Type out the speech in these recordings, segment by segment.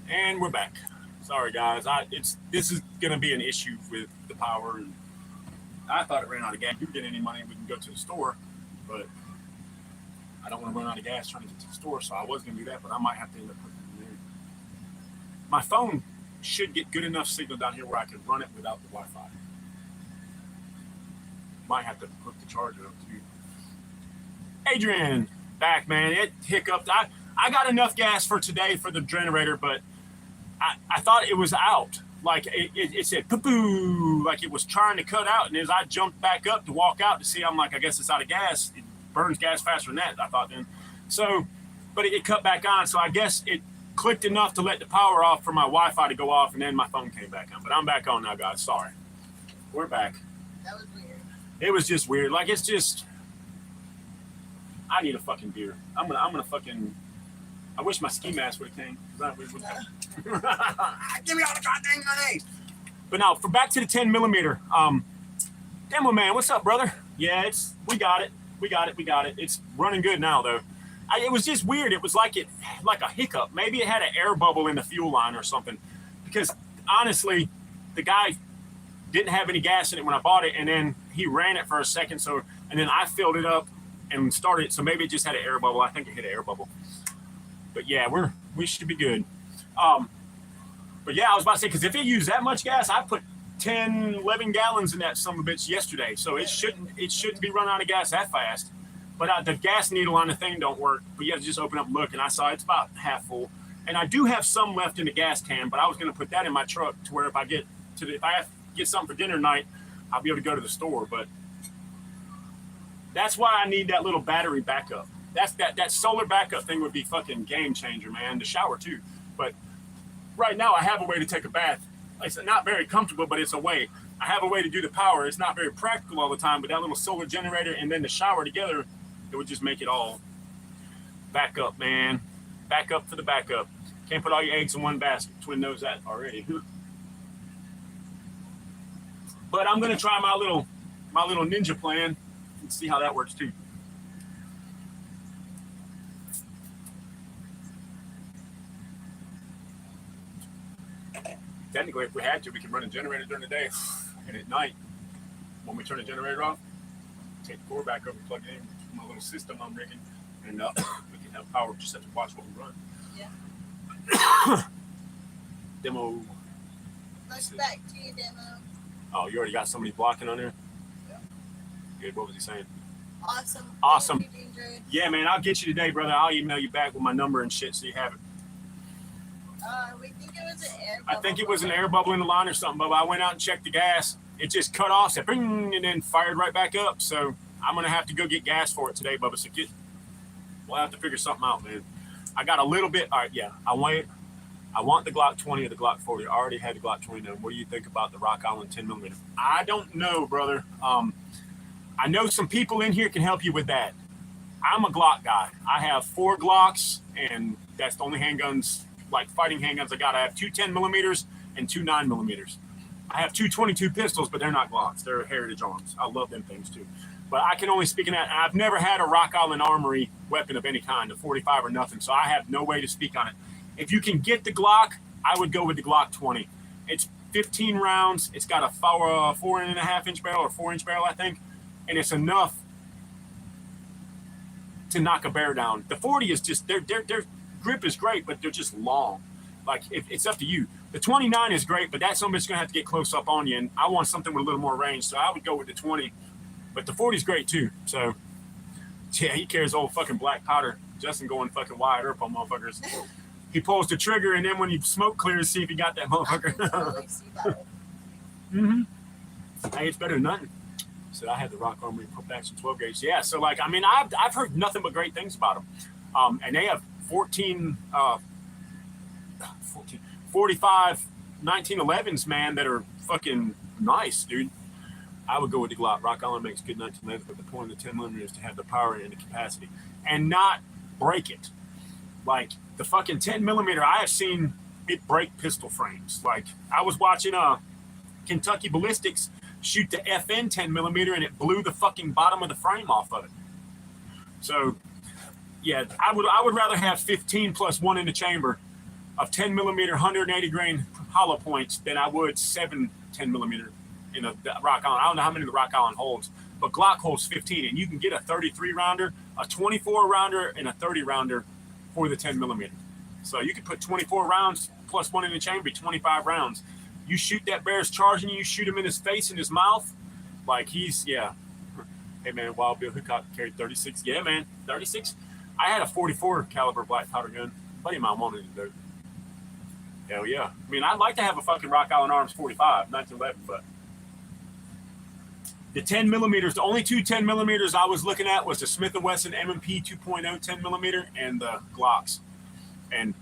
And we're back. Sorry, guys. This is gonna be an issue with the power. And I thought it ran out of gas. If you get any money, we can go to the store, but I don't want to run out of gas trying to get to the store, so I was gonna do that, but I might have to end up putting it in there. My phone should get good enough signal down here where I can run it without the Wi-Fi. Might have to hook the charger up too. Adrian, back, man. It hiccuped. I got enough gas for today for the generator, but I thought it was out. Like it said poo-poo, like it was trying to cut out. And as I jumped back up to walk out to see, I'm like, I guess it's out of gas. It burns gas faster than that, I thought then. So, but it cut back on. So I guess it clicked enough to let the power off for my Wi-Fi to go off, and then my phone came back on. But I'm back on now, guys. Sorry. We're back. That was weird. It was just weird. Like, it's just, I need a fucking beer. I'm gonna fucking, I wish my ski mask would have came. Give me all the goddamn money. But now, for back to the 10 millimeter. Demo man, what's up, brother? Yeah, we got it. It's running good now, though. It was just weird. It was like a hiccup. Maybe it had an air bubble in the fuel line or something. Because honestly, the guy didn't have any gas in it when I bought it, and then he ran it for a second. And then I filled it up and started it. So maybe it just had an air bubble. I think it hit an air bubble. But yeah, we should be good. But yeah, I was about to say, because if it used that much gas, I put 10, 11 gallons in that son of a bitch yesterday. So it shouldn't be running out of gas that fast. But the gas needle on the thing don't work. But you have to just open up and look, and I saw it's about half full. And I do have some left in the gas can, but I was going to put that in my truck to where if I have to get something for dinner tonight, I'll be able to go to the store. But that's why I need that little battery backup. That solar backup thing would be fucking game changer, man. The shower too. But right now I have a way to take a bath. It's not very comfortable, but it's a way. I have a way to do the power. It's not very practical all the time, but that little solar generator and then the shower together, it would just make it all back up, man. Back up for the backup. Can't put all your eggs in one basket. Twin knows that already. But I'm gonna try my little ninja plan and see how that works too. Technically, if we had to, we could run a generator during the day, and at night, when we turn the generator off, take the cord back over, plug it in to my little system I'm rigging, and we can have power. Just have to watch what we run. Yeah. Demo. Let's back to you, Demo. Oh, you already got somebody blocking on there? Yeah. Good. What was he saying? Awesome. Yeah, man, I'll get you today, brother. I'll email you back with my number and shit so you have it. We think it was an air bubble. I think it was an air bubble in the line or something, but I went out and checked the gas. It just cut off, said, bing, and then fired right back up. So I'm going to have to go get gas for it today, Bubba. So we'll have to figure something out, man. I got a little bit. All right, yeah. I want the Glock 20 or the Glock 40. I already had the Glock 20 done. What do you think about the Rock Island 10 millimeter? I don't know, brother. I know some people in here can help you with that. I'm a Glock guy. I have 4 Glocks, and that's the only handguns, like fighting handguns I got. I have 2 10 millimeters and 2 9 millimeters. I have 2 22 pistols, but they're not Glocks. They're Heritage Arms. I love them things too. But I can only speak in that. I've never had a Rock Island Armory weapon of any kind, a 45 or nothing, so I have no way to speak on it. If you can get the Glock, I would go with the Glock 20. It's 15 rounds. It's got a 4.5-inch barrel or 4-inch barrel, I think, and it's enough to knock a bear down. The 40 is just their grip is great, but they're just long. Like it's up to you. The 29 is great, but that's somebody's gonna have to get close up on you, and I want something with a little more range, so I would go with the 20. But the 40 is great too. So yeah, he carries old fucking black powder. Justin going fucking wide up on motherfuckers. He pulls the trigger, and then when he smoke clears, see if he got that motherfucker. Mm-hmm. Hey, it's better than nothing. So I had the Rock Armory pump action 12 gauge. Yeah, so like, I mean, I've heard nothing but great things about them. And they have 45 1911s, man, that are fucking nice, dude. I would go with the Glock. Rock Island makes good 1911s, but the point of the 10 millimeters is to have the power and the capacity and not break it. Like the fucking 10 millimeter, I have seen it break pistol frames. Like I was watching Kentucky Ballistics shoot the FN 10 millimeter, and it blew the fucking bottom of the frame off of it. So yeah, I would rather have 15 plus 1 in the chamber of 10 millimeter 180 grain hollow points than I would 7 10 millimeter in a Rock Island. I don't know how many the Rock Island holds, but Glock holds 15, and you can get a 33 rounder, a 24 rounder, and a 30 rounder for the 10 millimeter. So you could put 24 rounds plus one in the chamber, be 25 rounds. You shoot that bear's charging you, shoot him in his face and his mouth, like he's, yeah. Hey man, Wild Bill Hickok carried 36. Yeah man, 36. I had a 44 caliber black powder gun. A buddy of mine wanted it though. Hell yeah. I mean, I'd like to have a fucking Rock Island Arms 45, 1911, but the 10 millimeters, the only two 10 millimeters I was looking at was the Smith & Wesson M&P 2.0 10 millimeter and the Glocks. And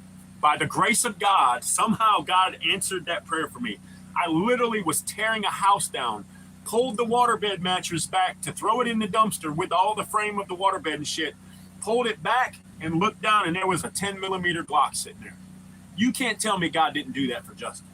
by the grace of God, somehow God answered that prayer for me. I literally was tearing a house down, pulled the waterbed mattress back to throw it in the dumpster with all the frame of the waterbed and shit, pulled it back and looked down, and there was a 10 millimeter Glock sitting there. You can't tell me God didn't do that for Justin.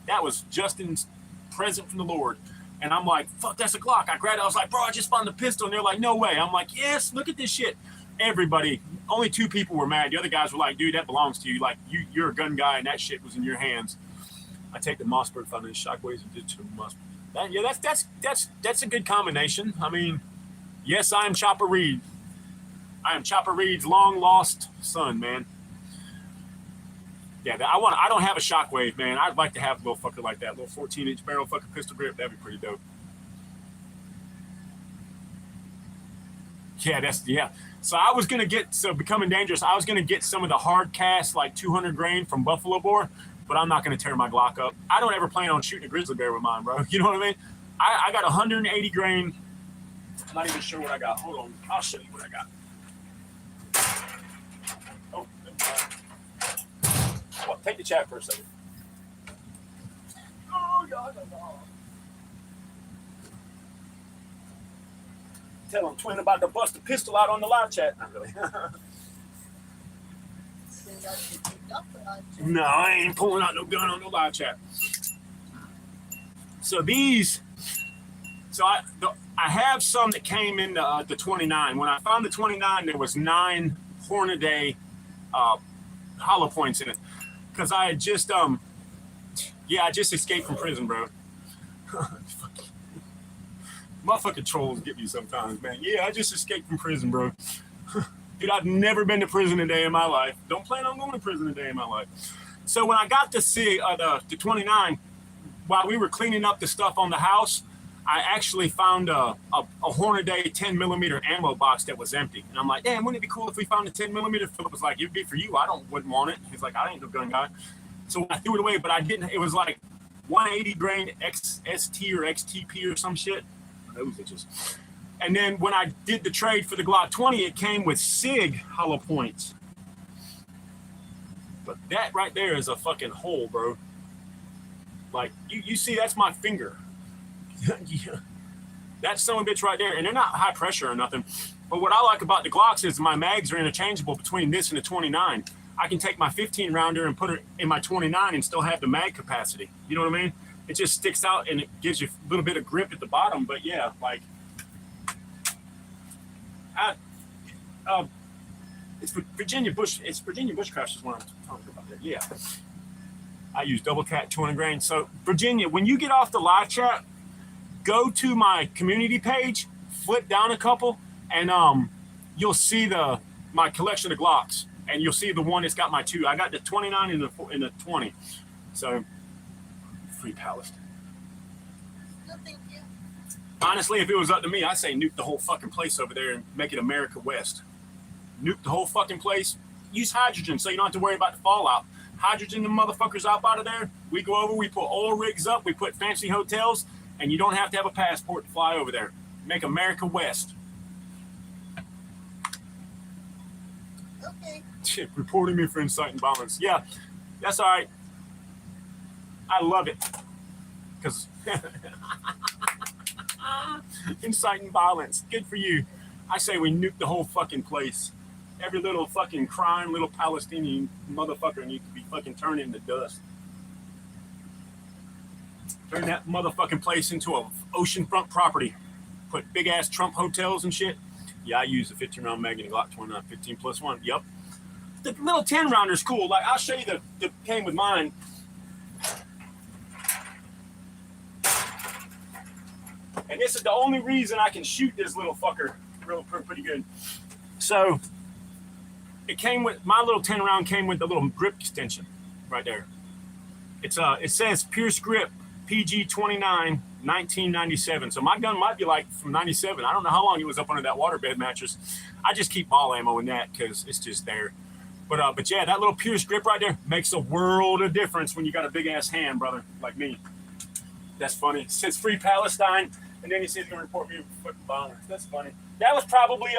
That was Justin's present from the Lord. And I'm like, fuck, that's a Glock. I grabbed it. I was like, bro, I just found the pistol. And they're like, no way. I'm like, yes, look at this shit. Everybody, only 2 people were mad. The other guys were like, dude, that belongs to you. Like, you're a gun guy, and that shit was in your hands. I take the Mossberg Foundation shockwaves and did to Mossberg. Yeah, that's a good combination. I mean, yes, I am Chopper Reed. I am Chopper Reed's long lost son, man. Yeah, I don't have a shockwave, man. I'd like to have a little fucker like that, little 14-inch barrel fucking pistol grip. That'd be pretty dope. Yeah. So I was gonna get Becoming Dangerous. I was gonna get some of the hard cast like 200 grain from Buffalo Bore, but I'm not gonna tear my Glock up. I don't ever plan on shooting a grizzly bear with mine, bro. You know what I mean? I got 180 grain. I'm not even sure what I got. Hold on, I'll show you what I got. Oh. Well, take the chat for a second. Oh, God. Tell him Twin about to bust a pistol out on the live chat. Not really. No, I ain't pulling out no gun on the live chat. So these, I have some that came in the 29. When I found the 29, there was 9 Hornady hollow points in it. Because I had just, I just escaped from prison, bro. Motherfucking trolls get me sometimes, man. Yeah, I just escaped from prison, bro. Dude, I've never been to prison a day in my life. Don't plan on going to prison a day in my life. So when I got to see the 29, while we were cleaning up the stuff on the house, I actually found a Hornady 10 millimeter ammo box that was empty. And I'm like, damn, wouldn't it be cool if we found a 10 millimeter? Philip was like, it'd be for you. Wouldn't want it. He's like, I ain't no gun guy. So I threw it away, but I didn't. It was like 180 grain XST or XTP or some shit. Those bitches. And then when I did the trade for the Glock 20, it came with SIG hollow points. But that right there is a fucking hole, bro. Like, you see, that's my finger. Yeah. That son of a bitch right there. And they're not high pressure or nothing. But what I like about the Glocks is my mags are interchangeable between this and the 29. I can take my 15 rounder and put it in my 29 and still have the mag capacity. You know what I mean? It just sticks out and it gives you a little bit of grip at the bottom. But yeah, like, it's Virginia Bushcraft is what I'm talking about there. Yeah. I use double cat 200 grain. So Virginia, when you get off the live chat, go to my community page, flip down a couple, and you'll see my collection of Glocks, and you'll see the one that's got my 2. I got the 29 and the 20. So free Palestine. No, thank you. Honestly, if it was up to me, I'd say nuke the whole fucking place over there and make it America West. Nuke the whole fucking place. Use hydrogen so you don't have to worry about the fallout. Hydrogen the motherfuckers out of there. We go over, we put oil rigs up, we put fancy hotels, and you don't have to have a passport to fly over there. Make America West. Okay. Shit, reporting me for inciting violence. Yeah, that's all right. I love it. Because inciting violence, good for you. I say we nuke the whole fucking place. Every little fucking crime, little Palestinian motherfucker needs to be fucking turned into dust. Turn that motherfucking place into a oceanfront property. Put big ass Trump hotels and shit. Yeah, I use a 15 round mag in a Glock 29, 15+1. Yep. The little 10 rounder is cool. Like, I'll show you the came with mine. And this is the only reason I can shoot this little fucker pretty good. So it came with, my little 10 round came with the little grip extension right there. It's it says Pierce Grip PG 29 1997. So my gun might be like from 97. I don't know how long it was up under that waterbed mattress. I just keep ball ammo in that because it's just there. But yeah, that little Pierce Grip right there makes a world of difference when you got a big ass hand, brother, like me. That's funny. It says Free Palestine, and then he says he's gonna report me for fucking violence. That's funny. That was probably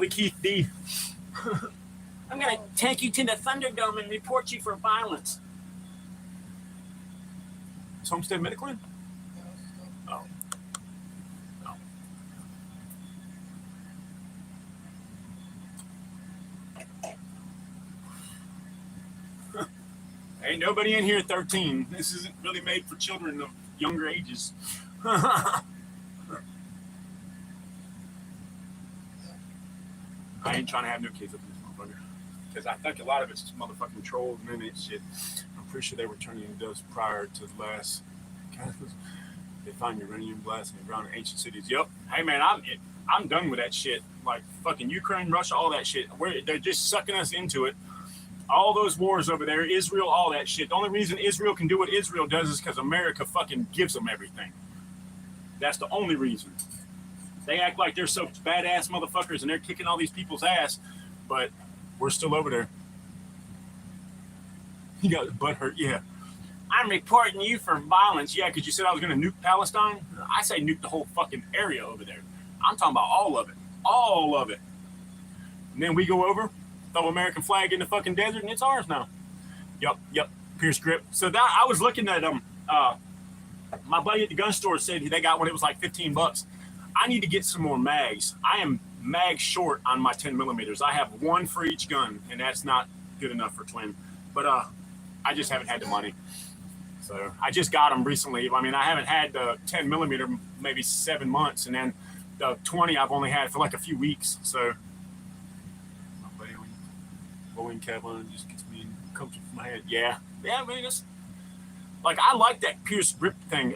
Keith D. I'm gonna take you to the Thunderdome and report you for violence. Is Homestead medical in? Oh. No. Ain't nobody in here 13. This isn't really made for children of younger ages. I ain't trying to have no kids up in this motherfucker. Because I think a lot of it's just motherfucking trolls and internet shit. I'm pretty sure they were turning into those prior to the last. They find uranium blasts in the ground in ancient cities. Yep. Hey man, I'm done with that shit. Like fucking Ukraine, Russia, all that shit. They're just sucking us into it. All those wars over there, Israel, all that shit. The only reason Israel can do what Israel does is because America fucking gives them everything. That's the only reason. They act like they're so badass motherfuckers and they're kicking all these people's ass, but we're still over there. You got butt hurt, yeah. I'm reporting you for violence. Yeah, because you said I was going to nuke Palestine. I say nuke the whole fucking area over there. I'm talking about all of it. All of it. And then we go over, throw American flag in the fucking desert, and it's ours now. Yep. Pierce Grip. So that I was looking at my buddy at the gun store said they got one. It was like $15. I need to get some more mags. I am mag short on my 10 millimeters. I have one for each gun, and that's not good enough for twin. But I just haven't had the money. So I just got them recently. I mean, I haven't had the 10 millimeter maybe 7 months, and then the 20 I've only had for like a few weeks. So my Boeing Kevlin just gets me comfortable for my head. Yeah. I mean, it's like I like that Pierce Grip thing.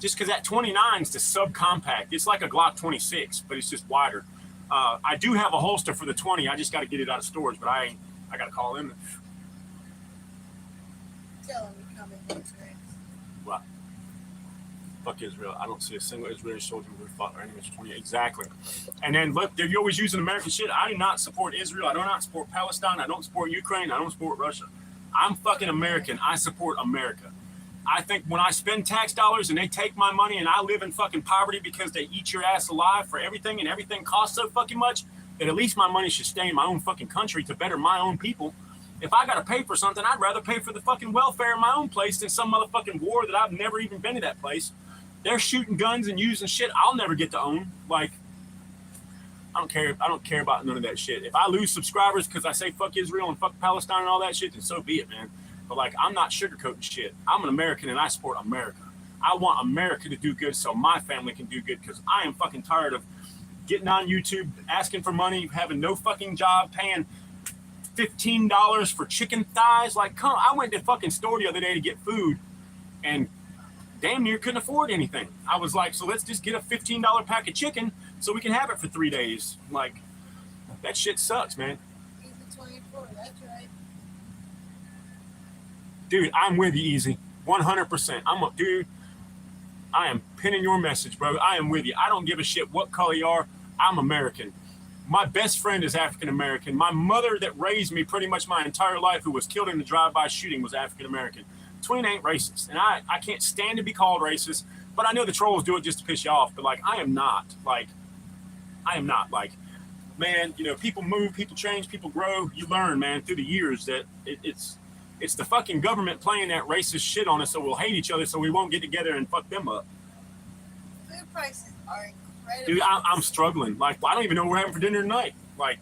Just because that 29 is the subcompact. It's like a Glock 26, but it's just wider. I do have a holster for the 20. I just got to get it out of storage, but I got to call in. Tell him to come in here. What? Fuck Israel. I don't see a single Israeli soldier who fought or enemies 20. Exactly. And then look, you're always using American shit. I do not support Israel. I do not support Palestine. I don't support Ukraine. I don't support Russia. I'm fucking American. I support America. I think when I spend tax dollars and they take my money and I live in fucking poverty because they eat your ass alive for everything and everything costs so fucking much, that at least my money should stay in my own fucking country to better my own people. If I got to pay for something, I'd rather pay for the fucking welfare in my own place than some motherfucking war that I've never even been to that place. They're shooting guns and using shit I'll never get to own. Like, I don't care. I don't care about none of that shit. If I lose subscribers because I say fuck Israel and fuck Palestine and all that shit, then so be it, man. But like, I'm not sugarcoating shit. I'm an American and I support America. I want America to do good so my family can do good because I am fucking tired of getting on YouTube, asking for money, having no fucking job, paying $15 for chicken thighs. Like, come, I went to the fucking store the other day to get food and damn near couldn't afford anything. I was like, so let's just get a $15 pack of chicken so we can have it for 3 days. Like, that shit sucks, man. Easy 24, that's right. Dude, I'm with you, Easy. 100%. Dude, I am pinning your message, bro. I am with you. I don't give a shit what color you are. I'm American. My best friend is African American. My mother that raised me pretty much my entire life, who was killed in a drive-by shooting, was African American. Twin ain't racist. And I can't stand to be called racist, but I know the trolls do it just to piss you off. But like, I am not. Like, man, you know, people move, people change, people grow. You learn, man, through the years that it's the fucking government playing that racist shit on us so we'll hate each other so we won't get together and fuck them up. Food prices are incredible. Dude, I'm struggling. Like, I don't even know what we're having for dinner tonight. Like,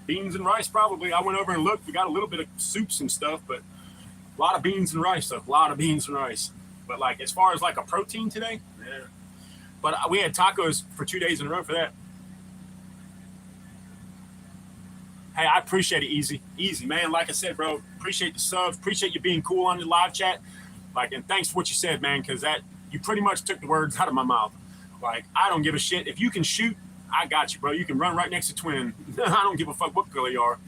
beans and rice probably. I went over and looked. We got a little bit of soups and stuff, but a lot of beans and rice, though. A lot of beans and rice. But, like, as far as, like, a protein today, yeah. But we had tacos for 2 days in a row for that. Hey, I appreciate it, easy, man. Like I said, bro, appreciate the subs, appreciate you being cool on the live chat. Like, and thanks for what you said, man, because that you pretty much took the words out of my mouth. Like, I don't give a shit if you can shoot. I got you, bro. You can run right next to Twin. I don't give a fuck what color you are.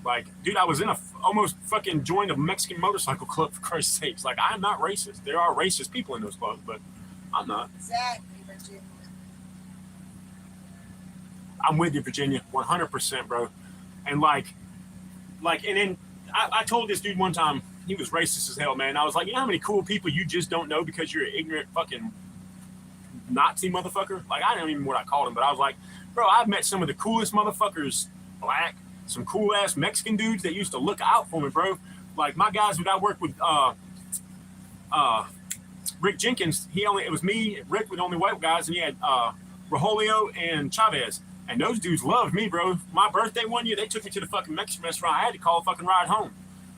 Like, dude, I was almost fucking joined a Mexican motorcycle club, for Christ's sakes. Like, I'm not racist. There are racist people in those clubs, but I'm not. Exactly, Virginia. I'm with you, Virginia, 100%, bro. And and then I told this dude one time, he was racist as hell, man. I was like, you know how many cool people you just don't know because you're an ignorant fucking Nazi motherfucker? Like, I don't even know what I called him, but I was like, bro, I've met some of the coolest motherfuckers, black, some cool ass Mexican dudes that used to look out for me, bro. Like, my guys that I work with, Rick Jenkins, it was me, Rick with only white guys, and he had Rojolio and Chavez. And those dudes loved me, bro. My birthday one year, they took me to the fucking Mexican restaurant. I had to call a fucking ride home.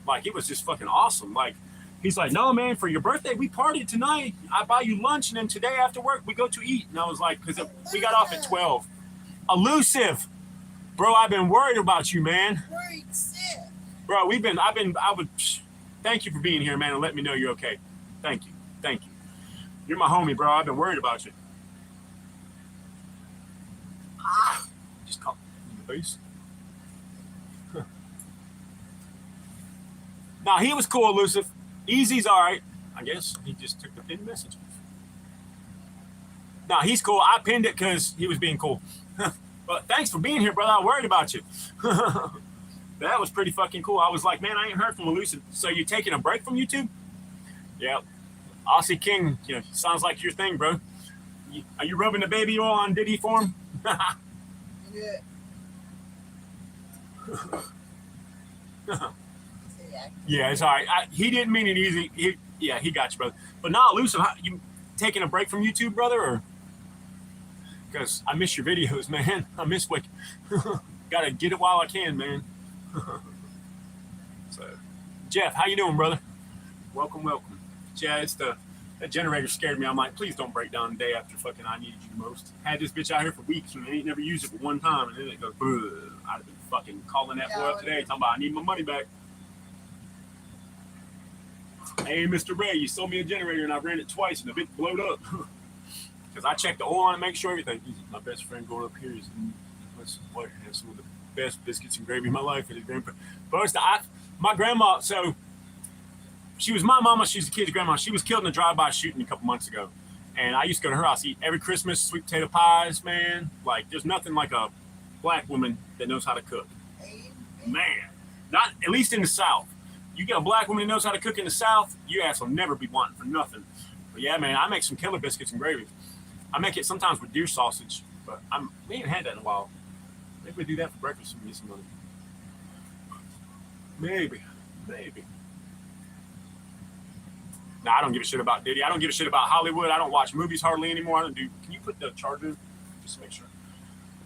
Like, it was just fucking awesome. Like, he's like, no, man, for your birthday, we partied tonight. I buy you lunch, and then today after work, we go to eat. And I was like, because we got off at 12. Elusive. Bro, I've been worried about you, man. Worried sick. Bro, thank you for being here, man, and let me know you're okay. Thank you. You're my homie, bro. I've been worried about you. Just caught me in the face. Nah, he was cool, Elusive. Easy's all right. I guess he just took the pinned message. Nah, he's cool. I pinned it because he was being cool. But thanks for being here, brother. I worried about you. That was pretty fucking cool. I was like, man, I ain't heard from Elusive. So you taking a break from YouTube? Yeah. Aussie King, sounds like your thing, bro. Are you rubbing the baby oil on Diddy for him? Yeah. Yeah, it's all right. He didn't mean it easy. He got you, brother. But now, Elusive, you taking a break from YouTube, brother, or? Because I miss your videos, man. I miss what. Gotta get it while I can, man. So, Jeff, how you doing, brother? Welcome. Yeah, that generator scared me. I'm like, please don't break down the day after fucking I needed you the most. Had this bitch out here for weeks and I ain't never used it but one time, and then it goes, I'd have been fucking calling that boy up today, talking about I need my money back. Hey, Mr. Ray, you sold me a generator and I ran it twice and the bit blowed up. Because I checked the oil on it, make sure everything. My best friend going up here has some of the best biscuits and gravy in my life. But my grandma, so she was my mama, she's the kid's grandma. She was killed in a drive-by shooting a couple months ago. And I used to go to her house, eat every Christmas, sweet potato pies, man. Like, there's nothing like a black woman that knows how to cook. Man, not at least in the South. You get a black woman that knows how to cook in the South, your ass will never be wanting for nothing. But yeah, man, I make some killer biscuits and gravy. I make it sometimes with deer sausage, but we ain't had that in a while. Maybe we do that for breakfast and get some money. Maybe. Nah, I don't give a shit about Diddy. I don't give a shit about Hollywood. I don't watch movies hardly anymore. Can you put the charger in? Just to make sure.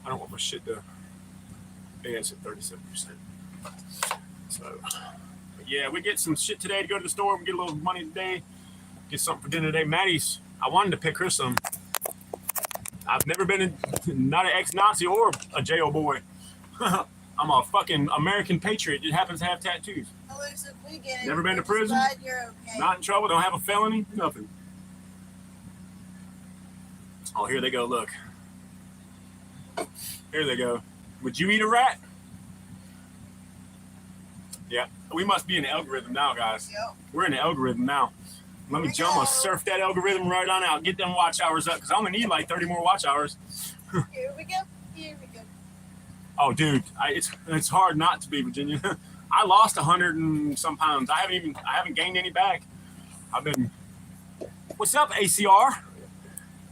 I don't want my shit to. Yeah, it's at 37%. So, but yeah, we get some shit today to go to the store. We get a little money today. Get something for dinner today. Maddie's, I wanted to pick her some. I've never been not an ex-Nazi or a jail boy. I'm a fucking American patriot. It happens to have tattoos. Never been to prison. Okay. Not in trouble. Don't have a felony. Nothing. Oh, here they go. Look. Here they go. Would you eat a rat? Yeah. We must be in the algorithm now, guys. Yep. We're in the algorithm now. Let me jump and surf that algorithm right on out. Get them watch hours up because I only need like 30 more watch hours. Here we go. Oh, dude, it's hard not to be, Virginia. I lost 100 and some pounds. I haven't gained any back. What's up, ACR?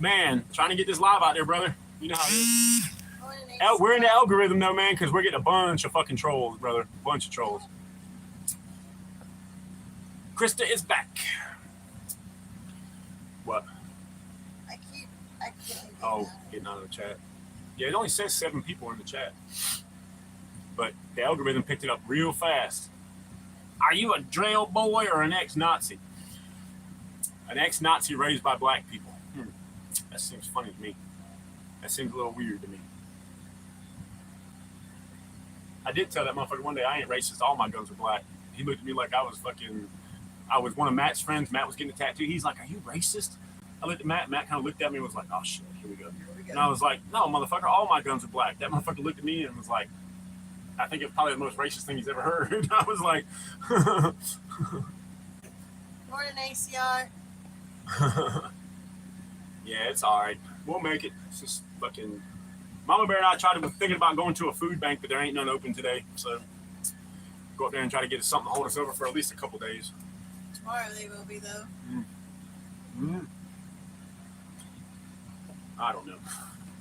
Man, trying to get this live out there, brother. You know how it is. We're in the algorithm though, man, because we're getting a bunch of fucking trolls, brother. A bunch of trolls. Krista is back. What? I can't. Oh, getting out of the chat. Yeah, it only says 7 people in the chat. But the algorithm picked it up real fast. Are you a jail boy or an ex-Nazi? An ex-Nazi raised by black people. That seems funny to me. That seems a little weird to me. I did tell that motherfucker one day I ain't racist. All my guns are black. He looked at me like I was one of Matt's friends. Matt was getting a tattoo. He's like, "Are you racist?" I looked at Matt. Matt kind of looked at me and was like, "Oh shit, here we go." And I was like, "No, motherfucker, all my guns are black." That motherfucker looked at me and was like, I think it's probably the most racist thing he's ever heard. I was like, Morning, ACR. yeah, it's all right. We'll make it. It's just fucking. Mama Bear and I tried to thinking about going to a food bank, but there ain't none open today. So go up there and try to get us something to hold us over for at least a couple days. Tomorrow they will be, though. I don't know.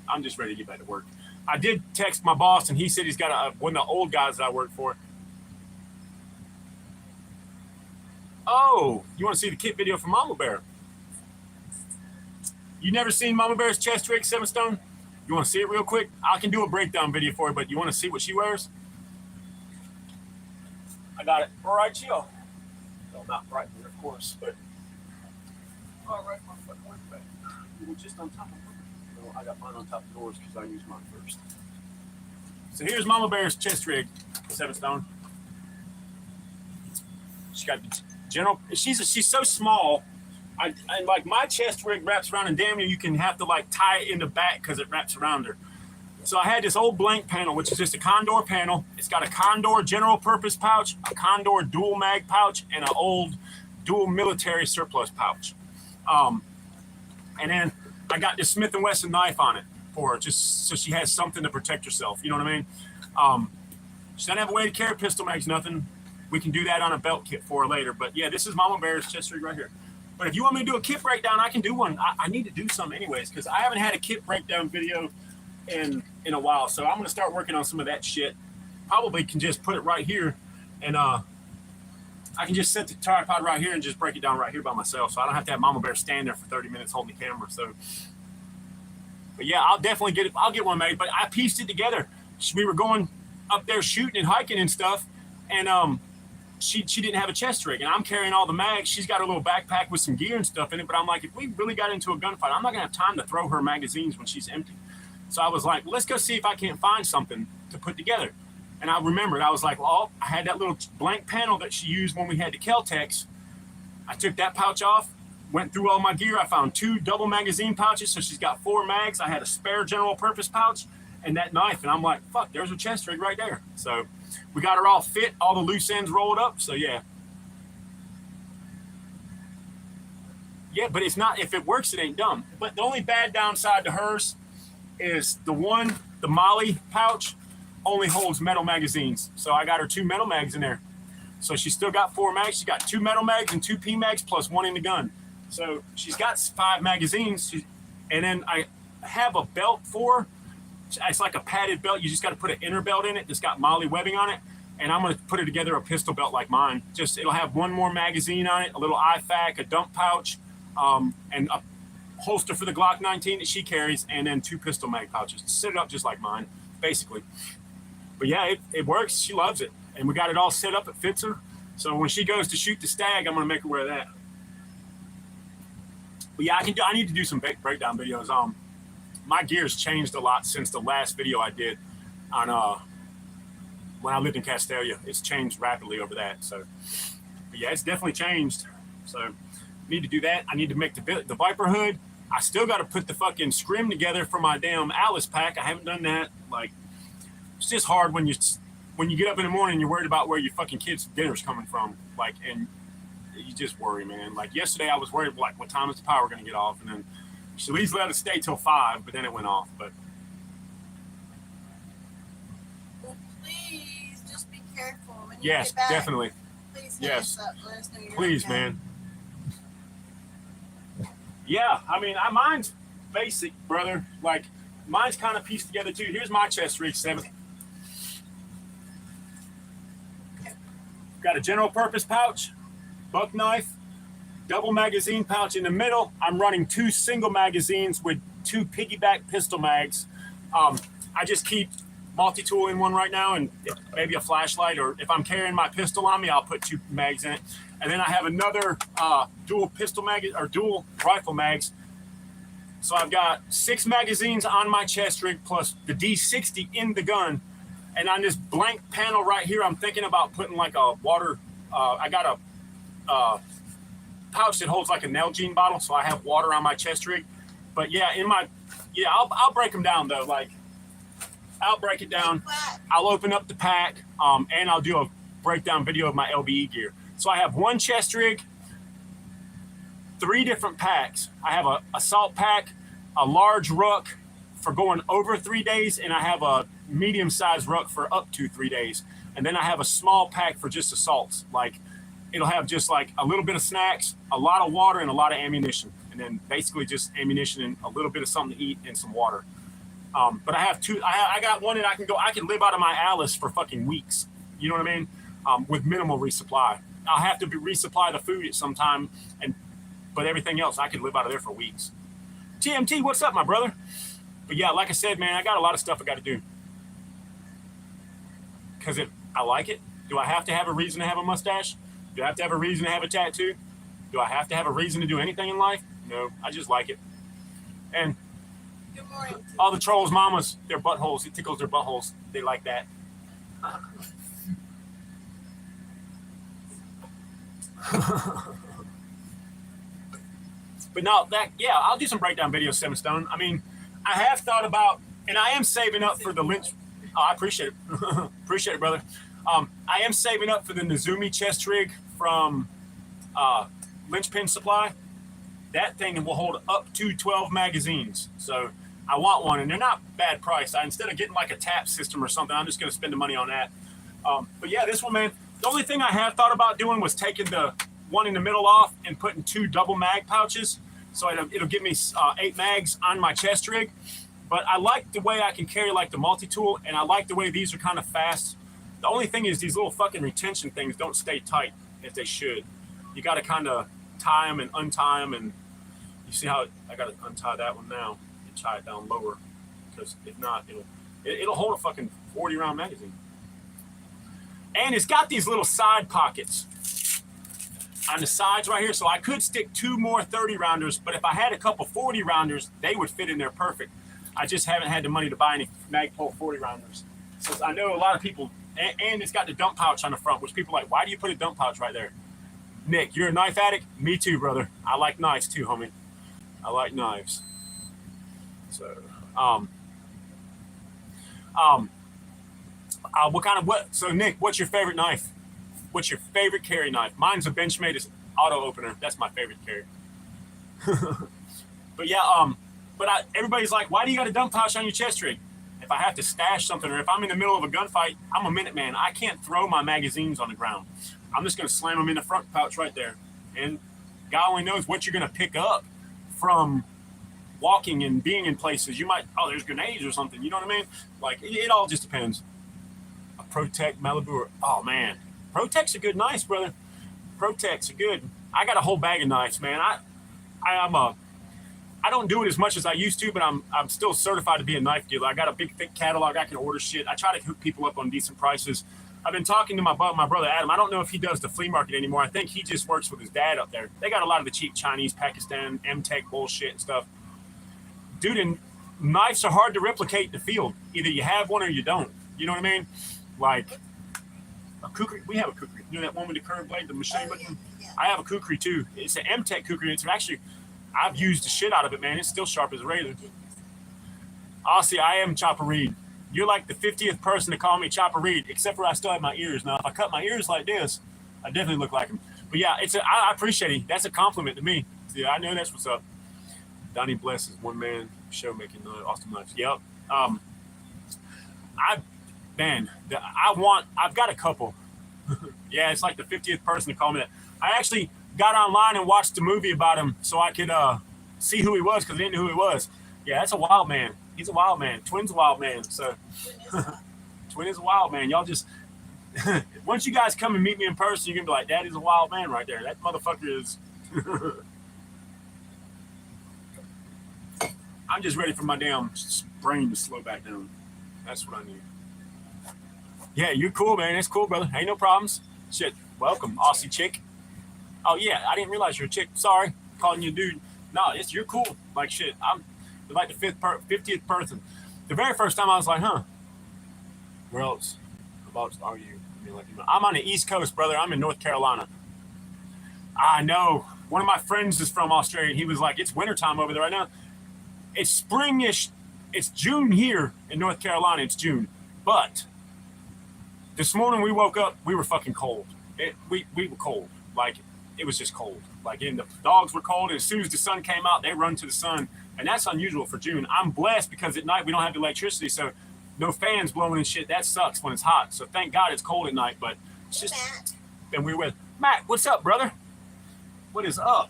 I'm just ready to get back to work. I did text my boss, and he said he's got one of the old guys that I work for. Oh, you want to see the kit video from Mama Bear? You never seen Mama Bear's chest rig 7 stone? You want to see it real quick? I can do a breakdown video for you, but you want to see what she wears? I got it right here. Well, not right here, of course, but right my fucking way back. We're just on top of it. No, I got mine on top of yours because I used mine first. So here's Mama Bear's chest rig, 7 stone. She got general. She's so small. And like my chest rig wraps around, and damn near you can have to like tie it in the back because it wraps around her. So I had this old blank panel, which is just a Condor panel. It's got a Condor general purpose pouch, a Condor dual mag pouch, and an old dual military surplus pouch. And then I got this Smith & Wesson knife on it for her, just so she has something to protect herself. You know what I mean? She doesn't have a way to carry pistol mags, nothing. We can do that on a belt kit for her later. But yeah, this is Mama Bear's chest rig right here. But if you want me to do a kit breakdown, I can do one. I need to do some anyways, because I haven't had a kit breakdown video in a while. So I'm going to start working on some of that shit. Probably can just put it right here, and I can just set the tripod right here and just break it down right here by myself. So I don't have to have Mama Bear stand there for 30 minutes holding the camera. So, but yeah, I'll definitely get it. I'll get one made. But I pieced it together. We were going up there shooting and hiking and stuff, and she didn't have a chest rig, and I'm carrying all the mags. She's got a little backpack with some gear and stuff in it. But I'm like, if we really got into a gunfight, I'm not gonna have time to throw her magazines when she's empty. So I was like, let's go see if I can't find something to put together. And I remembered, I was like, well, I had that little blank panel that she used when we had the Kel-Tex. I took that pouch off, went through all my gear. I found 2 double magazine pouches, so she's got 4 mags. I had a spare general purpose pouch and that knife. And I'm like, fuck, there's her chest rig right there. So we got her all fit, all the loose ends rolled up. So yeah. Yeah, but it's not, if it works, it ain't dumb. But the only bad downside to hers is the Molly pouch only holds metal magazines. So I got her 2 metal mags in there. So she's still got 4 mags. She's got 2 metal mags and 2 P mags plus 1 in the gun. So she's got 5 magazines. And then I have a belt for her. It's like a padded belt. You just got to put an inner belt in it that's got Molly webbing on it. And I'm going to put it together a pistol belt like mine. Just, it'll have 1 more magazine on it, a little IFAK, a dump pouch, and a holster for the Glock 19 that she carries, and then 2 pistol mag pouches. Set it up just like mine, basically. But yeah, it works. She loves it. And we got it all set up. It fits her. So when she goes to shoot the stag, I'm going to make her wear that. But yeah, I need to do some breakdown videos. My gear's changed a lot since the last video I did on when I lived in Castelia. It's changed rapidly over that. So, but yeah, it's definitely changed. So need to do that. I need to make the Viper hood. I still got to put the fucking scrim together for my damn Alice pack. I haven't done that. Like, it's just hard when you get up in the morning and you're worried about where your fucking kids' dinner's coming from. Like, and you just worry, man. Like yesterday, I was worried like what time is the power going to get off, and then she at least let it stay till 5, but then it went off. But Well, please just be careful when you yes, get back. definitely. Please hit Yes. us up. Let us know you're Please, okay. man. Yeah, I mean, mine's basic, brother. Like, mine's kind of pieced together too. Here's my chest rig 7. Got a general purpose pouch, buck knife, double magazine pouch in the middle. I'm running 2 single magazines with 2 piggyback pistol mags. I just keep multi-tool in one right now, and maybe a flashlight, or if I'm carrying my pistol on me, I'll put 2 mags in it. And then I have another dual pistol mag or dual rifle mags. So I've got 6 magazines on my chest rig plus the D60 in the gun. And on this blank panel right here, I'm thinking about putting like a water. I got a pouch that holds like a Nalgene bottle, so I have water on my chest rig. But yeah, I'll break them down though. Like, I'll break it down. I'll open up the pack, and I'll do a breakdown video of my LBE gear. So I have one chest rig, 3 different packs. I have a assault pack, a large ruck for going over 3 days, and I have a medium-sized ruck for up to 3 days. And then I have a small pack for just assaults. Like, it'll have just like a little bit of snacks, a lot of water, and a lot of ammunition. And then basically just ammunition and a little bit of something to eat and some water. But I have 2. I got one that I can live out of my Alice for fucking weeks. You know what I mean? With minimal resupply. I'll have to resupply the food at some time, but everything else I can live out of there for weeks. TMT, what's up, my brother? But yeah, like I said, man, I got a lot of stuff I got to do. Because I like it. Do I have to have a reason to have a mustache? Do I have to have a reason to have a tattoo? Do I have to have a reason to do anything in life? No, I just like it. And Good morning. all the trolls' mamas, their buttholes, it tickles their buttholes. They like that. But no, I'll do some breakdown videos, 7 Stone. I mean, I have thought about, and I am saving up for the lynch. Oh, I appreciate it. Appreciate it, brother. I am saving up for the Nezumi chest rig from Lynchpin Supply. That thing will hold up to 12 magazines. So I want one, and they're not bad price. Instead of getting like a tap system or something, I'm just going to spend the money on that. But yeah, this one, man, the only thing I have thought about doing was taking the one in the middle off and putting 2 double mag pouches. So it'll give me 8 mags on my chest rig. But I like the way I can carry like the multi-tool, and I like the way these are kind of fast. The only thing is these little fucking retention things don't stay tight if they should. You got to kind of tie them and untie them, and you see how I got to untie that one now and tie it down lower, because if not, it'll hold a fucking 40-round magazine. And it's got these little side pockets on the sides right here, so I could stick 2 more 30-rounders, but if I had a couple 40-rounders, they would fit in there perfect. I just haven't had the money to buy any Magpul 40-rounders. So I know a lot of people, and it's got the dump pouch on the front, which people are like, why do you put a dump pouch right there? Nick, you're a knife addict? Me too, brother. I like knives too, homie. I like knives. So, so Nick, what's your favorite knife? What's your favorite carry knife? Mine's a Benchmade auto opener. That's my favorite carry. But yeah, everybody's like, why do you got a dump pouch on your chest rig? If I have to stash something, or if I'm in the middle of a gunfight, I'm a Minuteman. I can't throw my magazines on the ground. I'm just going to slam them in the front pouch right there. And God only knows what you're going to pick up from walking and being in places. You might, there's grenades or something. You know what I mean? Like, it all just depends. A Protect Malibu, oh man. Protect's a good knife, brother. Protect's a good. I got a whole bag of knives, man. I don't do it as much as I used to, but I'm still certified to be a knife dealer. I got a big, thick catalog. I can order shit. I try to hook people up on decent prices. I've been talking to my brother Adam. I don't know if he does the flea market anymore. I think he just works with his dad up there. They got a lot of the cheap Chinese, Pakistan, M-Tech bullshit and stuff. Dude, and knives are hard to replicate in the field. Either you have one or you don't. You know what I mean? Like a kukri. We have a kukri. You know that one with the curved blade, the machine button? Yeah. I have a kukri too. It's an M-Tech kukri. It's actually, I've used the shit out of it, man. It's still sharp as a razor. Honestly, I am Chopper Reed. You're like the 50th person to call me Chopper Reed, except for I still have my ears. Now, if I cut my ears like this, I definitely look like him. But yeah, I appreciate it. That's a compliment to me. Yeah, I know that's what's up. Donnie Bless is one man show making awesome knives. Yep. I've got a couple. Yeah, it's like the 50th person to call me that. I actually got online and watched the movie about him so I could see who he was, because I didn't know who he was. Yeah, that's a wild man. He's a wild man. Twin's a wild man. So Twin is a wild man. Y'all just once you guys come and meet me in person, you're gonna be like, "That is a wild man right there. That motherfucker is." I'm just ready for my damn brain to slow back down. That's what I need. Yeah, you're cool, man. That's cool, brother. Ain't no problems. Shit. Welcome, Aussie chick. Oh yeah, I didn't realize you're a chick. Sorry, calling you a dude. No, you're cool. Like shit. I'm like the 50th person. The very first time I was like, huh. Where else? About are you? I mean, like, I'm on the East Coast, brother. I'm in North Carolina. I know. One of my friends is from Australia, and he was like, "It's wintertime over there right now. It's springish. It's June here in North Carolina. It's June, but this morning we woke up. We were fucking cold. We were cold. Like it was just cold. Like and the dogs were cold. And as soon as the sun came out, they run to the sun, and that's unusual for June. I'm blessed because at night we don't have electricity, so no fans blowing and shit. That sucks when it's hot. So thank God it's cold at night. But it's just. Matt. And we were with Matt. What's up, brother? What is up?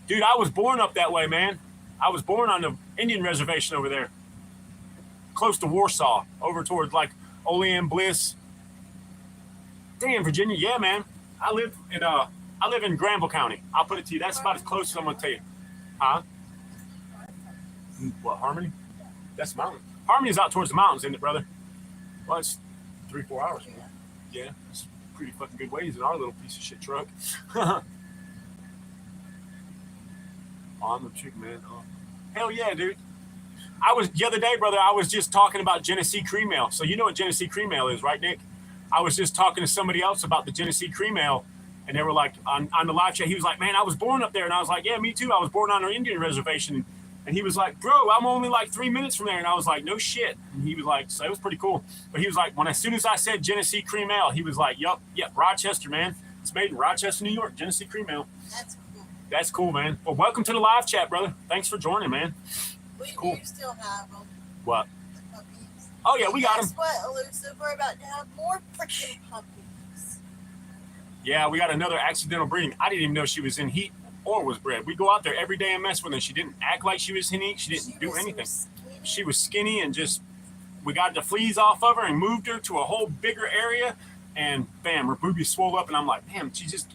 Dude, I was born up that way, man. I was born on the Indian reservation over there. Close to Warsaw, over towards like Olean Bliss. Damn, Virginia. Yeah, man. I live in Granville County. I'll put it to you. That's about as close as I'm gonna tell you. Huh? What, Harmony? That's mountain. Harmony is out towards the mountains, isn't it, brother? Well, it's 3-4 hours. Yeah, it's pretty fucking good ways in our little piece of shit truck. On the chick, man. Oh. Hell yeah, dude. The other day, brother, I was just talking about Genesee cream ale. So you know what Genesee cream ale is, right, Nick? I was just talking to somebody else about the Genesee cream ale, and they were like, on the live chat, he was like, man, I was born up there. And I was like, yeah, me too. I was born on an Indian reservation. And he was like, bro, I'm only like 3 minutes from there. And I was like, no shit. And he was like, so it was pretty cool. But he was like, as soon as I said Genesee cream ale, he was like, yep, Rochester, man. It's made in Rochester, New York, Genesee cream ale. That's cool. That's cool, man. Well, welcome to the live chat, brother. Thanks for joining, man. We Cool. do still have them. What? The puppies. Oh, yeah, we got them. Guess what, Elusive? We're about to have more freaking puppies. Yeah, we got another accidental breeding. I didn't even know she was in heat or was bred. We go out there every day and mess with her. She didn't act like she was in heat. She didn't do anything. She was skinny and just, we got the fleas off of her and moved her to a whole bigger area. And bam, her boobies swole up. And I'm like, damn, she just,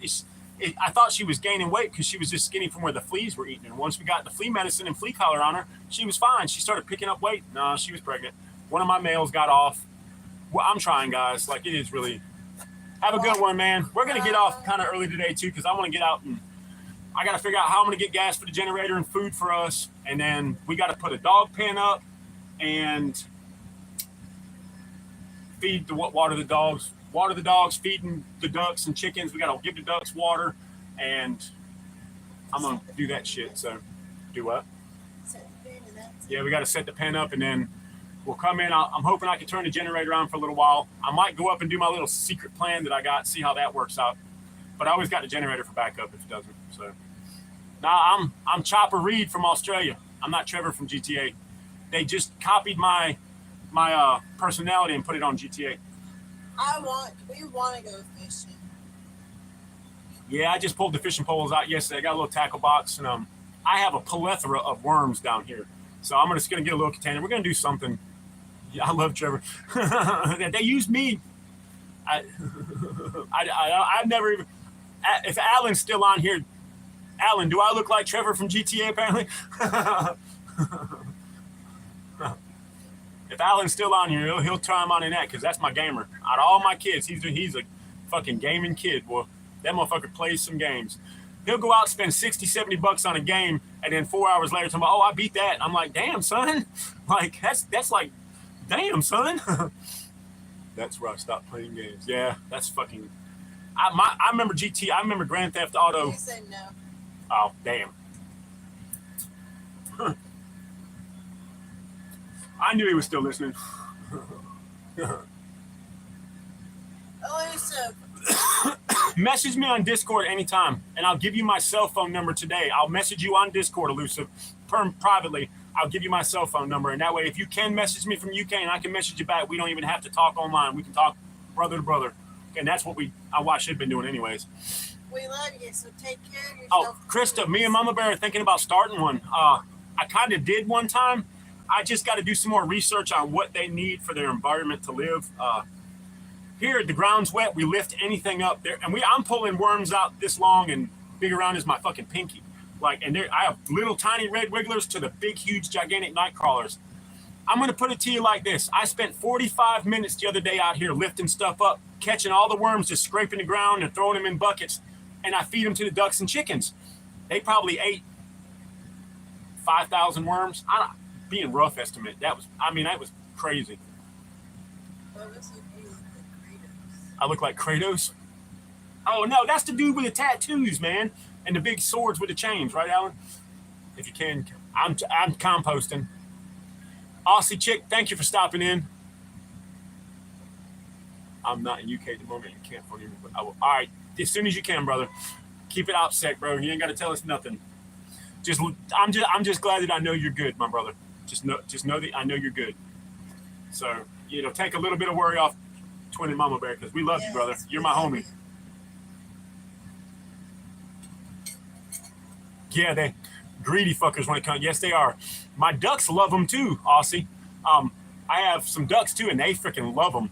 I thought she was gaining weight because she was just skinny from where the fleas were eating her. Once we got the flea medicine and flea collar on her, she was fine. She started picking up weight. No, she was pregnant. One of my males got off. Well, I'm trying, guys. Like, it is really. Have a good one, man. We're going to get off kind of early today, too, because I want to get out and I got to figure out how I'm going to get gas for the generator and food for us. And then we got to put a dog pen up and feed water the dogs, feeding the ducks and chickens. We got to give the ducks water, and I'm going to do that shit. So, do what? Yeah, we got to set the pen up, and then we'll come in. I'm hoping I can turn the generator on for a little while. I might go up and do my little secret plan that I got, see how that works out. But I always got the generator for backup if it doesn't. So, now I'm Chopper Reed from Australia. I'm not Trevor from GTA. They just copied my personality and put it on GTA. We want to go fishing. Yeah, I just pulled the fishing poles out yesterday. I got a little tackle box, and I have a plethora of worms down here. So I'm just gonna get a little container. We're gonna do something. Yeah, I love Trevor. They used me. I've never even. If Alan's still on here, Alan, do I look like Trevor from GTA? Apparently. If Alan's still on here, he'll try him on in that because that's my gamer. Out of all my kids, he's a fucking gaming kid, boy. That motherfucker plays some games. He'll go out and spend $60-$70 on a game, and then 4 hours later, tell me, "Oh, I beat that." I'm like, "Damn, son!" Like that's like, "Damn, son." That's where I stopped playing games. Yeah, that's fucking. I remember GT. I remember Grand Theft Auto. You said no. Oh, damn. I knew he was still listening. Elusive. Message me on Discord anytime, and I'll give you my cell phone number today. I'll message you on Discord, Elusive, privately. I'll give you my cell phone number, and that way, if you can message me from UK and I can message you back, we don't even have to talk online. We can talk brother to brother, and that's what I should have been doing anyways. We love you, so take care of yourself. Oh, Krista, me and Mama Bear are thinking about starting one. I kind of did one time. I just got to do some more research on what they need for their environment to live. Here, the ground's wet. We lift anything up there, and I'm pulling worms out this long and big around as my fucking pinky. I have little tiny red wigglers to the big, huge, gigantic night crawlers. I'm going to put it to you like this. I spent 45 minutes the other day out here lifting stuff up, catching all the worms, just scraping the ground and throwing them in buckets, and I feed them to the ducks and chickens. They probably ate 5,000 worms. being rough estimate. That was crazy. What was it you look like Kratos? I look like Kratos. Oh no, that's the dude with the tattoos, man, and the big swords with the chains, right, Alan? If you can, I'm composting. Aussie chick, thank you for stopping in. I'm not in UK at the moment and can't phone you, but I will. All right, as soon as you can, brother. Keep it OPSEC, bro. You ain't got to tell us nothing. I'm just glad that I know you're good, my brother. Just know that I know you're good. So take a little bit of worry off Twin and Mama Bear because we love you, brother. You're my homie. Yeah, they greedy fuckers when it comes. Yes, they are. My ducks love them too, Aussie. I have some ducks too, and they freaking love them.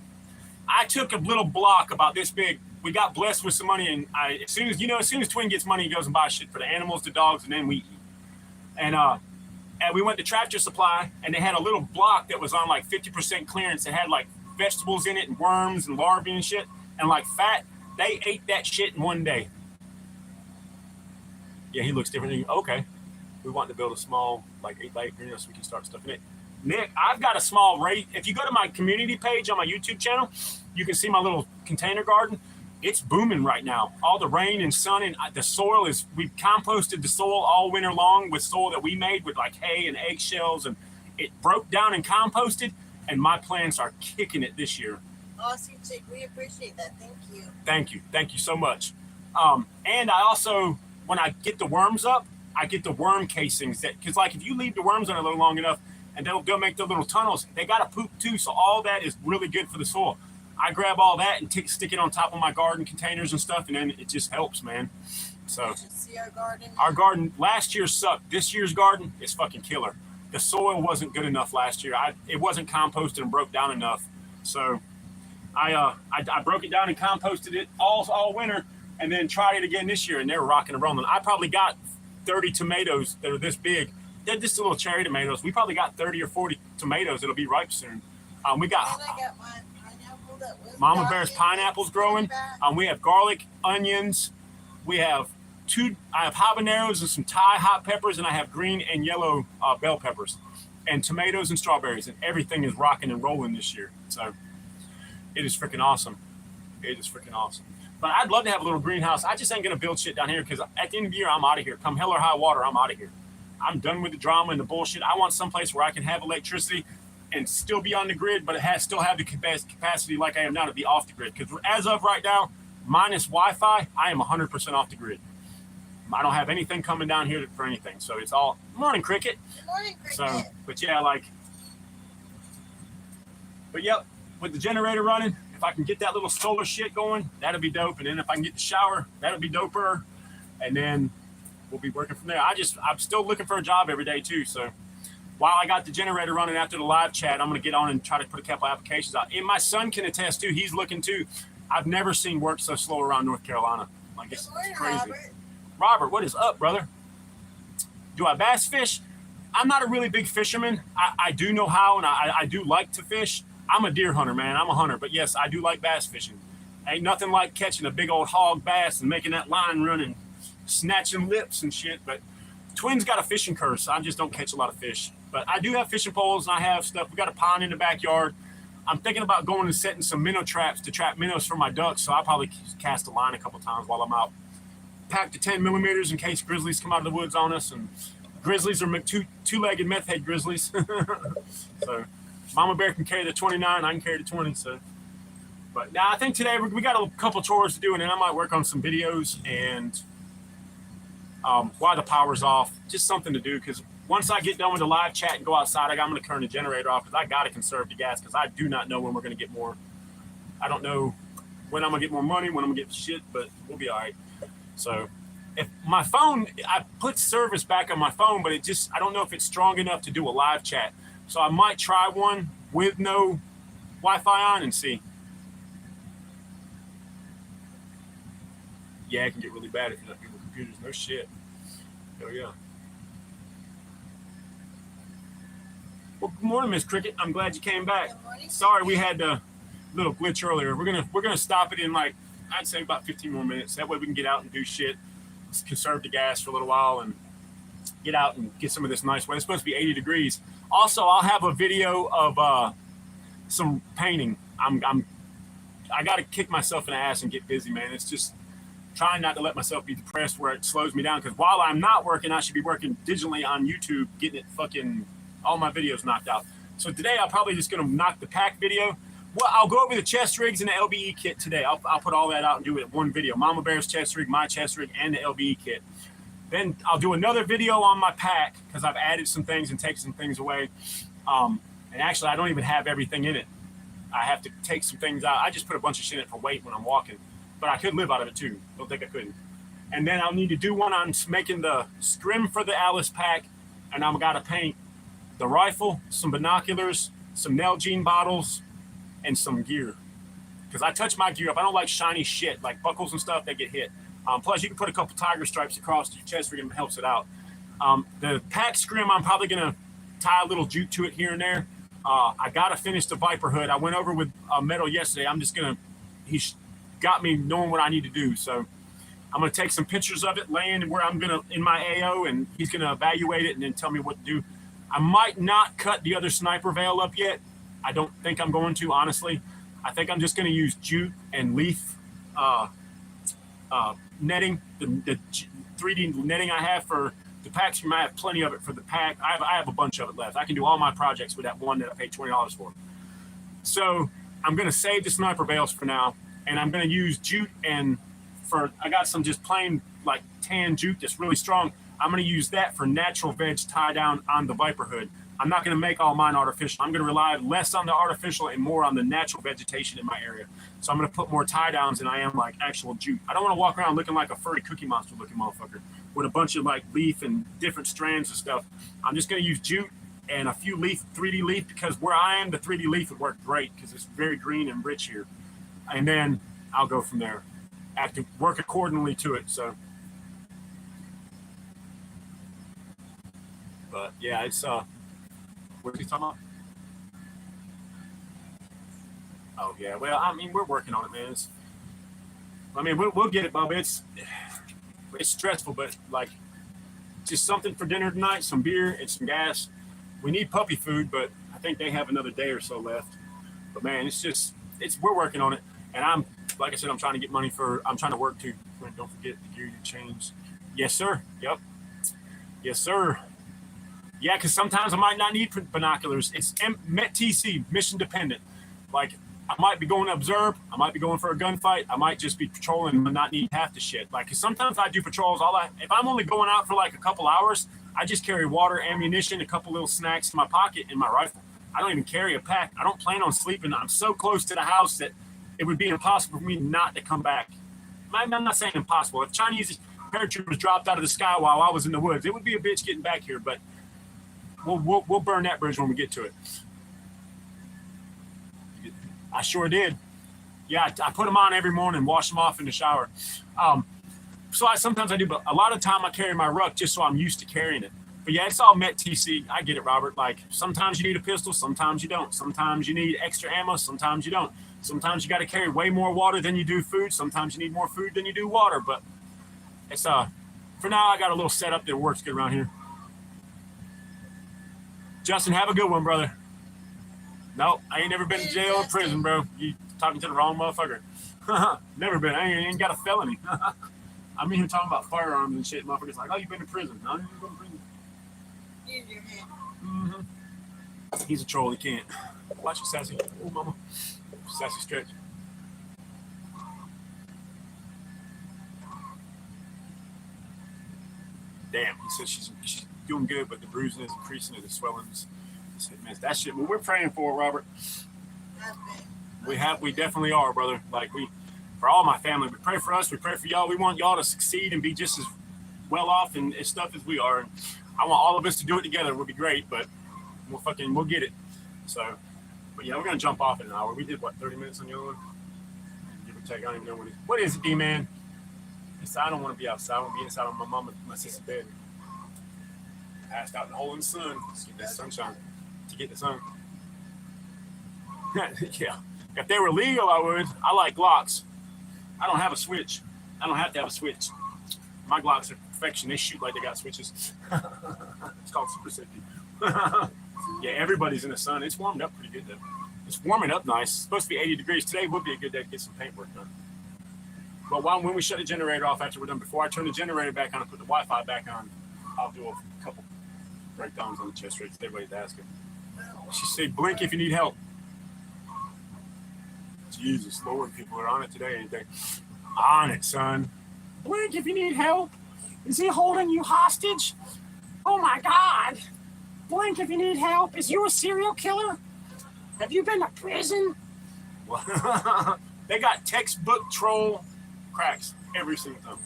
I took a little block about this big. We got blessed with some money, and as soon as Twin gets money, he goes and buys shit for the animals, the dogs, and then we eat. And we went to Tractor Supply, and they had a little block that was on like 50% clearance. It had like vegetables in it, and worms, and larvae and shit, and like fat. They ate that shit in one day. Yeah, he looks different. Okay. We want to build a small, like 8x8 greenhouse so we can start stuffing it. Nick, I've got a small rate. If you go to my community page on my YouTube channel, you can see my little container garden. It's booming right now. All the rain and sun and the soil we've composted the soil all winter long with soil that we made with like hay and eggshells, and it broke down and composted, and my plants are kicking it this year. Awesome, chick. We appreciate that. Thank you. Thank you. Thank you so much. And I also, when I get the worms up, I get the worm casings because like if you leave the worms on a little long enough and they'll make the little tunnels, they got to poop too. So all that is really good for the soil. I grab all that and stick it on top of my garden containers and stuff, and then it just helps, man. So you should see our garden. Our garden last year sucked. This year's garden is fucking killer. The soil wasn't good enough last year. It wasn't composted and broke down enough. So I broke it down and composted it all winter, and then tried it again this year, and they're rocking and rolling. I probably got 30 tomatoes that are this big. They're just little cherry tomatoes. We probably got 30 or 40 tomatoes that'll be ripe soon. We got. And I got my pineapple that was Mama Bear's pineapples growing. We have garlic, onions. We have I have habaneros and some Thai hot peppers, and I have green and yellow bell peppers, and tomatoes and strawberries, and everything is rocking and rolling this year. So it is freaking awesome. It is freaking awesome. But I'd love to have a little greenhouse. I just ain't gonna build shit down here because at the end of the year, I'm out of here. Come hell or high water, I'm out of here. I'm done with the drama and the bullshit. I want someplace where I can have electricity and still be on the grid, but still have the capacity like I am now to be off the grid. Because as of right now, minus Wi-Fi, I am 100% off the grid. I don't have anything coming down here for anything. So it's all morning, Cricket. Good morning, Cricket. So, but yeah, yep, with the generator running, if I can get that little solar shit going, that'll be dope. And then if I can get the shower, that'll be doper. And then we'll be working from there. I'm still looking for a job every day too. So while I got the generator running after the live chat, I'm going to get on and try to put a couple applications out. And my son can attest too. He's looking too. I've never seen work so slow around North Carolina. Like it's crazy. Robert, what is up, brother? Do I bass fish? I'm not a really big fisherman. I do know how, and I do like to fish. I'm a deer hunter, man. I'm a hunter. But yes, I do like bass fishing. Ain't nothing like catching a big old hog bass and making that line run and snatching lips and shit. But Twin's got a fishing curse. I just don't catch a lot of fish. But I do have fishing poles, and I have stuff. We got a pond in the backyard. I'm thinking about going and setting some minnow traps to trap minnows for my ducks. So I'll probably cast a line a couple times while I'm out. Pack the 10 millimeters in case grizzlies come out of the woods on us. And grizzlies are two-legged meth head grizzlies. So Mama Bear can carry the 29. I can carry the 20. So, but now I think today we got a couple chores to do, and then I might work on some videos and while the power's off, just something to do. Because once I get done with the live chat and go outside, I'm going to turn the generator off because I got to conserve the gas because I do not know when we're going to get more. I don't know when I'm going to get more money, when I'm going to get shit, but we'll be all right. So if my phone, I put service back on my phone, but I don't know if it's strong enough to do a live chat. So I might try one with no Wi-Fi on and see. Yeah, it can get really bad if you're not using computers. No shit. Oh yeah. Well, good morning, Miss Cricket. I'm glad you came back. Sorry, we had a little glitch earlier. We're gonna stop it in I'd say about 15 more minutes. That way we can get out and do shit, conserve the gas for a little while, and get out and get some of this nice weather. It's supposed to be 80 degrees. Also, I'll have a video of some painting. I got to kick myself in the ass and get busy, man. It's just trying not to let myself be depressed where it slows me down. Because while I'm not working, I should be working digitally on YouTube, getting it fucking all my videos knocked out. So today I'm probably just gonna knock the pack video. Well, I'll go over the chest rigs and the LBE kit today. I'll put all that out and do it in one video. Mama Bear's chest rig, my chest rig, and the LBE kit. Then I'll do another video on my pack because I've added some things and taken some things away. And actually, I don't even have everything in it. I have to take some things out. I just put a bunch of shit in it for weight when I'm walking. But I could live out of it too. Don't think I couldn't. And then I'll need to do one on making the scrim for the Alice pack. And I've got to paint the rifle, some binoculars, some Nalgene bottles, and some gear. Because I touch my gear up. I don't like shiny shit, like buckles and stuff that get hit. Plus, you can put a couple tiger stripes across your chest rig and it helps it out. The pack scrim, I'm probably going to tie a little jute to it here and there. I got to finish the Viper hood. I went over with metal yesterday. I'm just going to, he got me knowing what I need to do. So I'm going to take some pictures of it laying where I'm going to, in my AO, and he's going to evaluate it and then tell me what to do. I might not cut the other sniper veil up yet. I don't think I'm going to, honestly. I think I'm just going to use jute and leaf netting, the 3D netting I have for the pack scrim. I have plenty of it for the pack. I have a bunch of it left. I can do all my projects with that one that I paid $20 for. So I'm going to save the sniper veils for now, and I'm going to use jute, and I got some just plain like tan jute that's really strong. I'm going to use that for natural veg tie down on the Viper hood. I'm not going to make all mine artificial. I'm going to rely less on the artificial and more on the natural vegetation in my area. So I'm going to put more tie downs than I am like actual jute. I don't want to walk around looking like a furry Cookie Monster looking motherfucker with a bunch of like leaf and different strands of stuff. I'm just going to use jute and a few leaf, 3D leaf, because where I am, the 3D leaf would work great because it's very green and rich here. And then I'll go from there. I have to work accordingly to it. So, but yeah, it's what are you talking about? Oh yeah, well, I mean, we're working on it, man. We'll get it, Bubba. It's stressful, but like, just something for dinner tonight, some beer and some gas. We need puppy food, but I think they have another day or so left. But man, we're working on it, and like I said, I'm trying to get money I'm trying to work too. Don't forget the gear you changed. Yes, sir. Yep. Yes, sir. Yeah, because sometimes I might not need binoculars. It's MET-TC, mission dependent. Like, I might be going to observe. I might be going for a gunfight. I might just be patrolling and not need half the shit. Like, because sometimes I do patrols. If I'm only going out for like a couple hours, I just carry water, ammunition, a couple little snacks in my pocket and my rifle. I don't even carry a pack. I don't plan on sleeping. I'm so close to the house that it would be impossible for me not to come back. I'm not saying impossible. If Chinese paratroopers dropped out of the sky while I was in the woods, it would be a bitch getting back here, but we'll burn that bridge when we get to it. I sure did. Yeah, I put them on every morning, wash them off in the shower. So sometimes I do, but a lot of time I carry my ruck just so I'm used to carrying it. But yeah, it's all MET-TC. I get it, Robert. Like, sometimes you need a pistol, sometimes you don't. Sometimes you need extra ammo, sometimes you don't. Sometimes you got to carry way more water than you do food. Sometimes you need more food than you do water. But it's for now, I got a little setup that works good around here. Justin, have a good one, brother. Nope, I ain't never been to jail or prison, bro. You talking to the wrong motherfucker. Never been. I ain't got a felony. I'm in here talking about firearms and shit. Motherfuckers like, oh, you've been to prison. No, you go to prison. Mm-hmm. He's a troll. He can't. Watch it, Sassy. Oh, mama. Sassy stretch. Damn, he said she's doing good, but the bruising is increasing and the swelling is man, that shit. Well, we're praying for it, Robert. We definitely are, brother. Like, for all my family, we pray for us. We pray for y'all. We want y'all to succeed and be just as well off and as stuff as we are. And I want all of us to do it together. It would be great, but we'll get it. So, but yeah, we're gonna jump off in an hour. We did what, 30 minutes on the other one? Give or take. I don't even know what is it, D-man? I don't want to be outside. I want to be inside on my mom and my sister's bed. Passed out in the hole in the sun. Let's get that sunshine. To get the sun. Yeah. If they were legal, I would. I like Glocks. I don't have a switch. I don't have to have a switch. My Glocks are perfection. They shoot like they got switches. It's called super safety. Yeah, everybody's in the sun. It's warmed up pretty good though. It's warming up nice. It's supposed to be 80 degrees. Today would be a good day to get some paint work done. But when we shut the generator off after we're done, before I turn the generator back on and put the Wi-Fi back on, I'll do a couple breakdowns on the chest rates. Everybody's asking. She said, blink if you need help. Jesus, Lord, people are on it today, ain't they? On it, son. Blink if you need help. Is he holding you hostage? Oh my God. Blink if you need help. Is you a serial killer? Have you been to prison? They got textbook troll cracks every single time.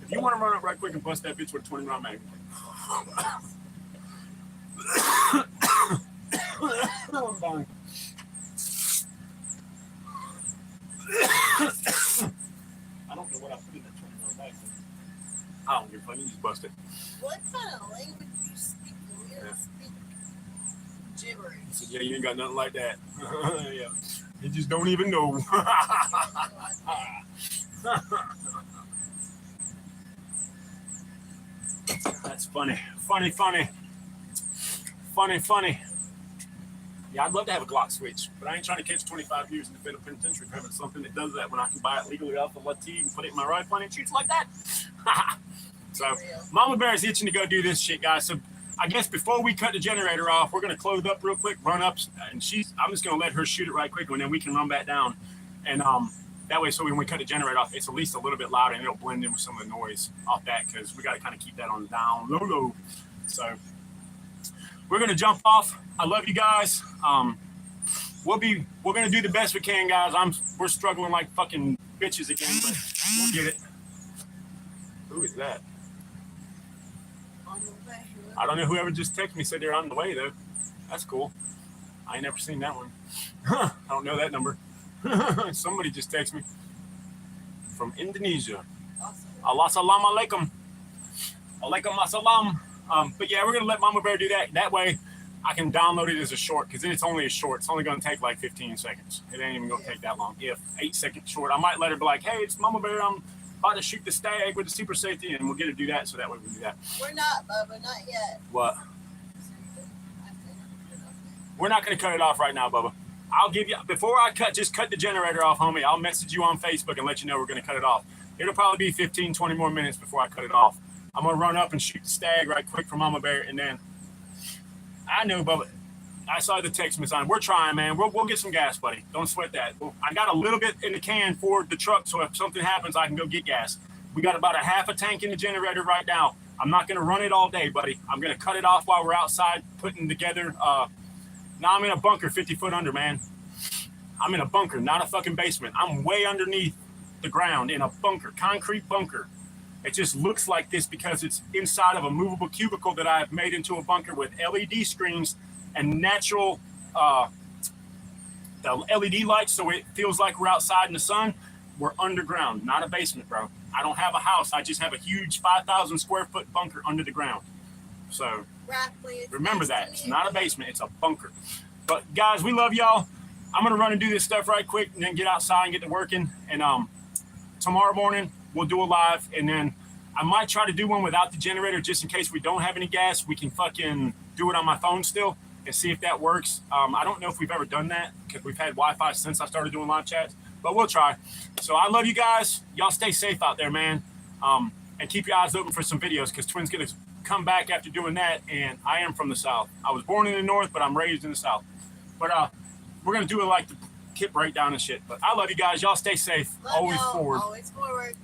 If you want to run up right quick and bust that bitch with a 20 round mag. I'm dying. I don't know what I put in that 20 round mag. I don't give a fuck. You just bust it. What kind of language do you speak? We don't speak gibberish. I said, yeah, you ain't got nothing like that. Yeah. You just don't even know. That's funny. Funny. Yeah, I'd love to have a Glock switch, but I ain't trying to catch 25 years in the federal penitentiary for having something that does that when I can buy it legally off the Latif and put it in my rifle and it shoots like that. So, Mama Bear is itching to go do this shit, guys. So, I guess before we cut the generator off, we're going to close up real quick, run up, and I'm just going to let her shoot it right quick, and then we can run back down. And that way, so when we cut the generator off, it's at least a little bit louder, and it'll blend in with some of the noise off that, because we got to kind of keep that on down low. So, we're going to jump off. I love you guys. We're going to do the best we can, guys. We're struggling like fucking bitches again, but we'll get it. Who is that? I don't know. Whoever just texted me said they're on the way, though. That's cool. I ain't never seen that one. I don't know that number. Somebody just texted me from Indonesia. Awesome. Assalamu alaikum. Alaikum assalam. But yeah, we're going to let Mama Bear do that. That way I can download it as a short, because then it's only a short. It's only going to take like 15 seconds. It ain't even going to take that long. If 8 seconds short, I might let her be like, hey, it's Mama Bear. I'm about to shoot the stag with the super safety, and we'll get her to do that, so that way we can do that. We're not, Bubba, not yet. What? We're not going to cut it off right now, Bubba. I'll give you, before I cut the generator off, homie, I'll message you on Facebook and let you know we're going to cut it off. It'll probably be 15, 20 more minutes before I cut it off. I'm going to run up and shoot the stag right quick for Mama Bear, and then I know, Bubba. I saw the text miss on. We're trying, man. We'll get some gas, buddy. Don't sweat that. I got a little bit in the can for the truck, so if something happens, I can go get gas. We got about a half a tank in the generator right now. I'm not going to run it all day, buddy. I'm going to cut it off while we're outside putting together. Now I'm in a bunker 50 foot under, man. I'm in a bunker, not a fucking basement. I'm way underneath the ground in a bunker, concrete bunker. It just looks like this because it's inside of a movable cubicle that I've made into a bunker with LED screens and natural the LED lights, so it feels like we're outside in the sun. We're underground, not a basement, bro. I don't have a house. I just have a huge 5,000 square foot bunker under the ground. So remember that. It's not a basement. It's a bunker. But guys, we love y'all. I'm going to run and do this stuff right quick and then get outside and get to working. And tomorrow morning, we'll do a live. And then I might try to do one without the generator just in case we don't have any gas. We can fucking do it on my phone still and see if that works. I don't know if we've ever done that because we've had Wi-Fi since I started doing live chats, but we'll try. So I love you guys. Y'all stay safe out there, man. And keep your eyes open for some videos because Twin's going to come back after doing that. And I am from the South. I was born in the North, but I'm raised in the South. But we're going to do it like the kit breakdown and shit. But I love you guys. Y'all stay safe. Always forward. Always forward.